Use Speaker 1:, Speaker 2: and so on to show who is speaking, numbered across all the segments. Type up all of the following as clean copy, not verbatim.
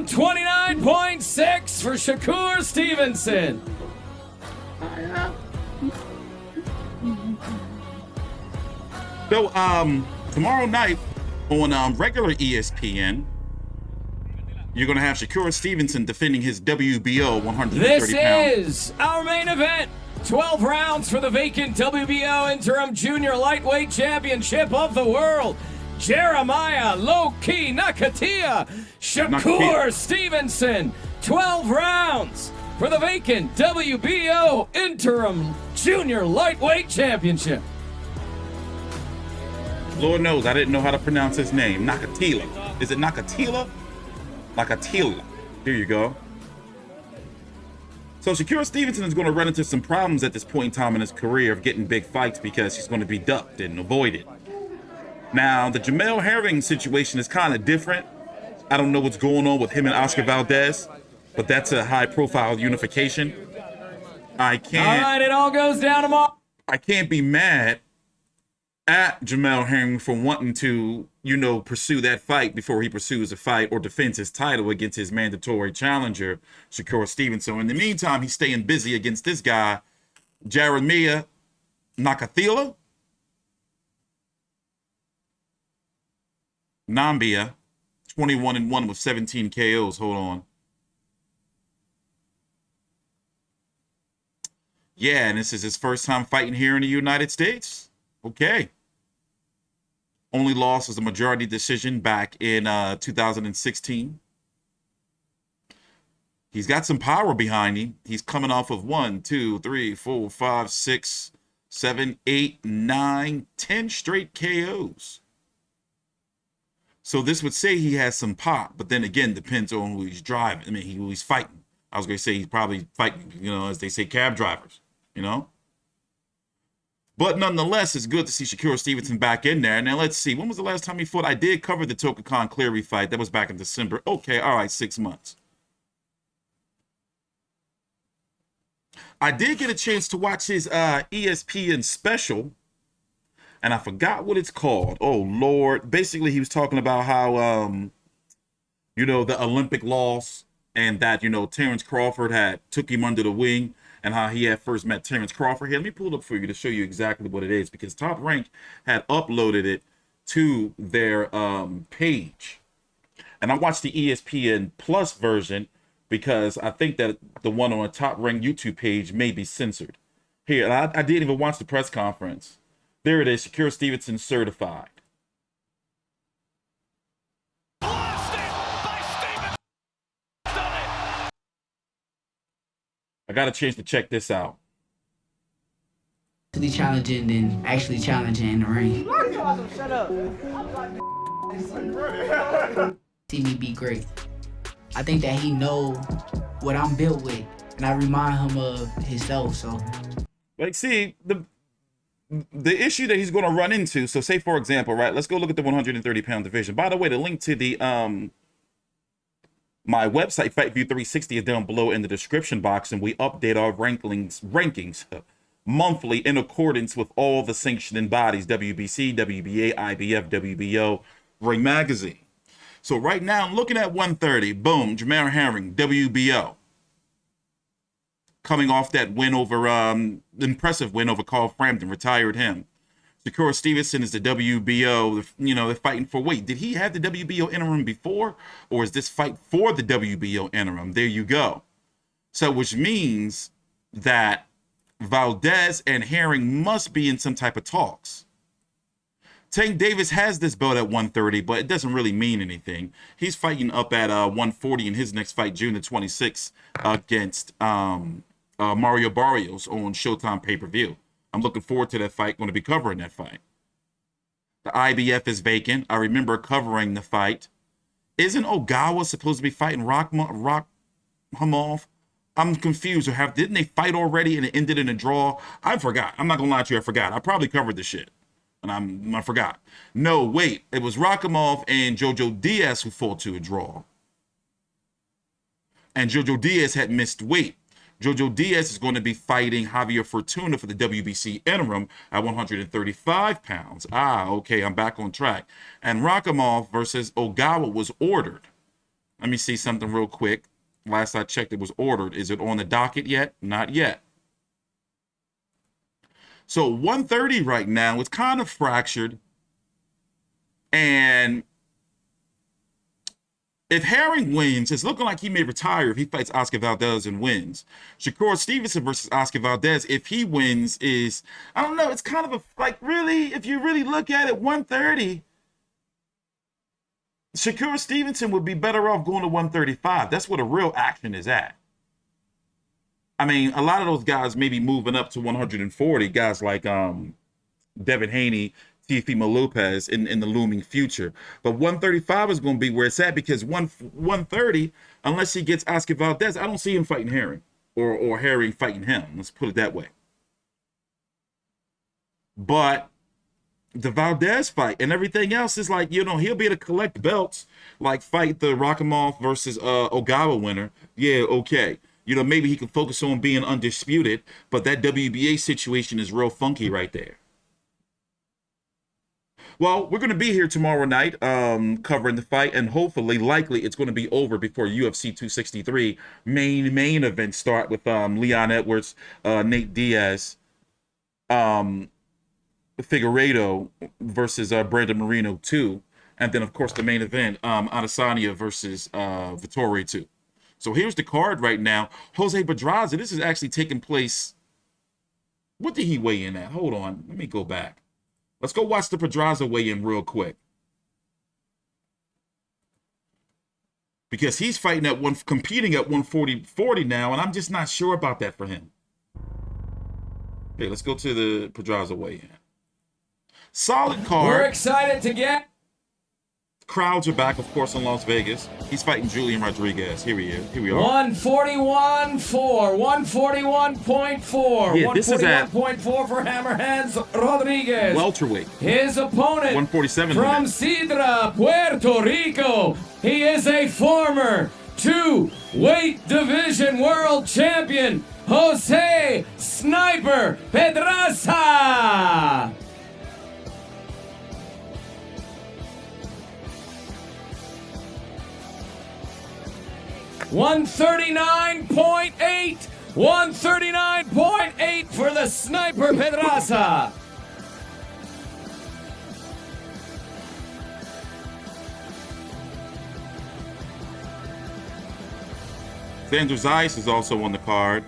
Speaker 1: 129.6 for Shakur Stevenson.
Speaker 2: So, tomorrow night on regular ESPN, you're going to have Shakur Stevenson defending his WBO 130
Speaker 1: This
Speaker 2: pound.
Speaker 1: is our main event. 12 rounds for the vacant WBO interim junior lightweight championship of the world. Jeremiah Low-Key Nakathila, Shakur Stevenson. 12 rounds for the vacant WBO interim junior lightweight championship.
Speaker 2: Lord knows I didn't know how to pronounce his name. Nakathila. Is it Nakathila? Nakathila. There you go. So Shakur Stevenson is going to run into some problems at this point in time in his career of getting big fights because he's going to be ducked and avoided. Now, the Jamel Herring situation is kind of different. I don't know what's going on with him and Oscar Valdez, but that's a high-profile unification.
Speaker 1: All right, it all goes down tomorrow.
Speaker 2: I can't be mad at Jamel Herring for wanting to, pursue that fight before he pursues a fight or defends his title against his mandatory challenger, Shakur Stevenson. So in the meantime, he's staying busy against this guy, Jeremiah Nakathila. Namibian, 21-1 with 17 KOs. Hold on. Yeah, and this is his first time fighting here in the United States. Okay. Only loss was a majority decision back in 2016. He's got some power behind him. He's coming off of 1, 2, 3, 4, 5, 6, 7, 8, 9, 10 straight KOs. So this would say he has some pop, but then again, depends on who he's driving. Who he's fighting. I was going to say he's probably fighting, as they say, cab drivers, But nonetheless, it's good to see Shakur Stevenson back in there. Now, let's see. When was the last time he fought? I did cover the Toka Khan Cleary fight. That was back in December. Okay, all right, 6 months. I did get a chance to watch his ESPN special, and I forgot what it's called. Oh, Lord. Basically, he was talking about how, the Olympic loss and that, Terrence Crawford took him under the wing, and how he had first met Terrence Crawford. Here, let me pull it up for you to show you exactly what it is, because Top Rank had uploaded it to their page. And I watched the ESPN Plus version because I think that the one on the Top Rank YouTube page may be censored. Here, I didn't even watch the press conference. There it is, Shakur Stevenson certified. I got a chance to check this out.
Speaker 3: Actually challenging than actually challenging in the ring.
Speaker 4: Shut up.
Speaker 3: See me be great. I think that he know what I'm built with, and I remind him of himself. So,
Speaker 2: see the issue that he's going to run into. So, say for example, right? Let's go look at the 130-pound division. By the way, the link to the my website, FightView 360, is down below in the description box, and we update our rankings monthly in accordance with all the sanctioning bodies, WBC, WBA, IBF, WBO, Ring Magazine. So right now, I'm looking at 130. Boom, Jamel Herring, WBO. Coming off that win over, impressive win over Carl Frampton, retired him. Shakur Stevenson is the WBO, they're fighting for weight. Did he have the WBO interim before, or is this fight for the WBO interim? There you go. So, which means that Valdez and Herring must be in some type of talks. Tank Davis has this belt at 130, but it doesn't really mean anything. He's fighting up at 140 in his next fight, June the 26th, against Mario Barrios on Showtime pay-per-view. I'm looking forward to that fight, going to be covering that fight. The IBF is vacant. I remember covering the fight. Isn't Ogawa supposed to be fighting Rakhmonov? I'm confused. Didn't they fight already and it ended in a draw? I forgot. I'm not going to lie to you. I forgot. I probably covered this shit. And I forgot. No, wait. It was Rakhmonov and Jojo Diaz who fought to a draw. And Jojo Diaz had missed weight. Jojo Diaz is going to be fighting Javier Fortuna for the WBC interim at 135 pounds. Okay, I'm back on track. And Rakhmonov versus Ogawa was ordered. Let me see something real quick. Last I checked, it was ordered. Is it on the docket yet? Not yet. So 130 right now, it's kind of fractured. And if Herring wins, it's looking like he may retire if he fights Oscar Valdez and wins. Shakur Stevenson versus Oscar Valdez, if he wins, is, I don't know, it's kind of a, like, really, if you really look at it, 130, Shakur Stevenson would be better off going to 135. That's where the real action is at. I mean, a lot of those guys may be moving up to 140, guys like Devin Haney, Teofimo Lopez in the looming future. But 135 is going to be where it's at, because 130, unless he gets Oscar Valdez, I don't see him fighting Herring or Herring fighting him. Let's put it that way. But the Valdez fight and everything else is like, he'll be able to collect belts, like fight the Rakhimov versus Ogawa winner. Yeah, okay. Maybe he can focus on being undisputed, but that WBA situation is real funky right there. Well, we're going to be here tomorrow night covering the fight, and hopefully, likely, it's going to be over before UFC 263 main event start with Leon Edwards, Nate Diaz, Figueiredo versus Brandon Moreno 2, and then, of course, the main event, Adesanya versus Vettori 2. So here's the card right now. Jose Pedraza, this is actually taking place. What did he weigh in at? Hold on. Let me go back. Let's go watch the Pedraza weigh in real quick. Because he's fighting at competing at 140 now, and I'm just not sure about that for him. Okay, let's go to the Pedraza weigh-in. Solid card.
Speaker 1: We're excited to get.
Speaker 2: Crowds are back, of course, in Las Vegas. He's fighting Julian Rodriguez. Here he is. Here we are.
Speaker 1: 141.4, 141.4,
Speaker 2: Yeah, this is at
Speaker 1: 141.4 for Hammerhands Rodriguez.
Speaker 2: welterweight.
Speaker 1: His opponent
Speaker 2: 147
Speaker 1: from Sidra, Puerto Rico. He is a former 2-weight division world champion, Jose Sniper Pedraza. $139.8, 139.8 for the Sniper Pedraza.
Speaker 2: Xander Zayas is also on the card.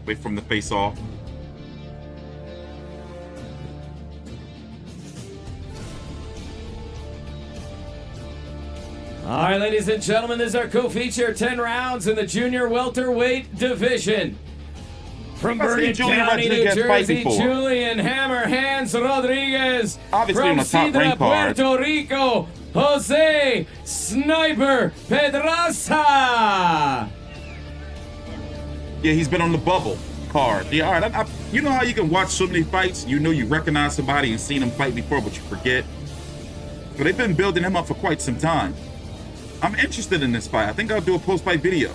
Speaker 2: Away from the face-off.
Speaker 1: All right, ladies and gentlemen, this is our co-feature, 10 rounds in the junior welterweight division. From Bergen County, New Jersey, Julian Hammerhands Rodriguez.
Speaker 2: Obviously on
Speaker 1: from
Speaker 2: the top
Speaker 1: Sidra,
Speaker 2: rank card.
Speaker 1: Puerto Rico, Jose Sniper Pedraza.
Speaker 2: Yeah, he's been on the bubble card. Yeah, all right. You know how you can watch so many fights, you recognize somebody and seen them fight before, but you forget? But they've been building him up for quite some time. I'm interested in this fight. I think I'll do a post-fight video.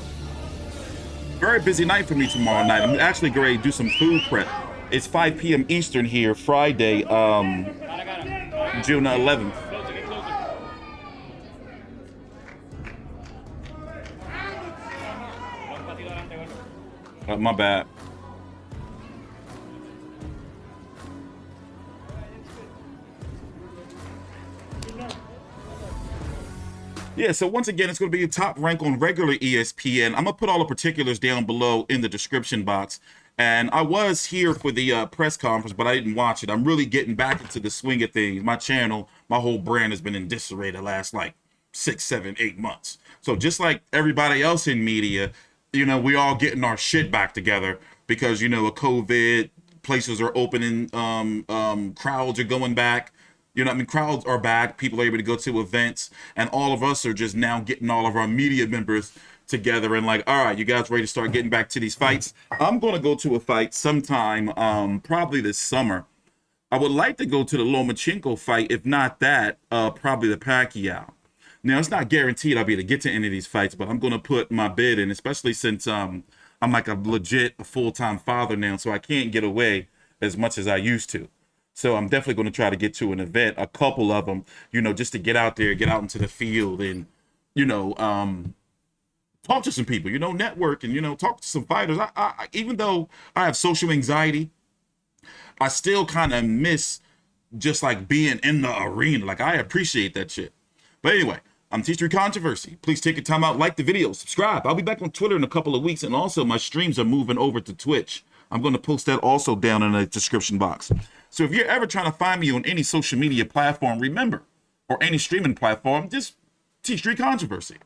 Speaker 2: Very busy night for me tomorrow night. I'm actually going to do some food prep. It's 5 p.m. Eastern here, Friday, June 11th. My bad. Yeah, so once again, it's going to be a top rank on regular ESPN. I'm going to put all the particulars down below in the description box. And I was here for the press conference, but I didn't watch it. I'm really getting back into the swing of things. My channel, my whole brand has been in disarray the last, 6, 7, 8 months. So just like everybody else in media, we all getting our shit back together because, with COVID, places are opening, crowds are going back. Crowds are back. People are able to go to events, and all of us are just now getting all of our media members together and all right, you guys ready to start getting back to these fights? I'm going to go to a fight sometime, probably this summer. I would like to go to the Lomachenko fight. If not that, probably the Pacquiao. Now, it's not guaranteed I'll be able to get to any of these fights, but I'm going to put my bid in, especially since I'm like a full-time father now, so I can't get away as much as I used to. So I'm definitely going to try to get to an event, a couple of them, you know, just to get out there, get out into the field and, you know, talk to some people, you know, network and, you know, talk to some fighters. I even though I have social anxiety, I still kind of miss just like being in the arena. Like I appreciate that shit. But anyway, I'm TstreeT Controversy. Please take your time out, like the video, subscribe. I'll be back on Twitter in a couple of weeks. And also my streams are moving over to Twitch. I'm going to post that also down in the description box. So if you're ever trying to find me on any social media platform, remember, or any streaming platform, just TstreeT Controversy.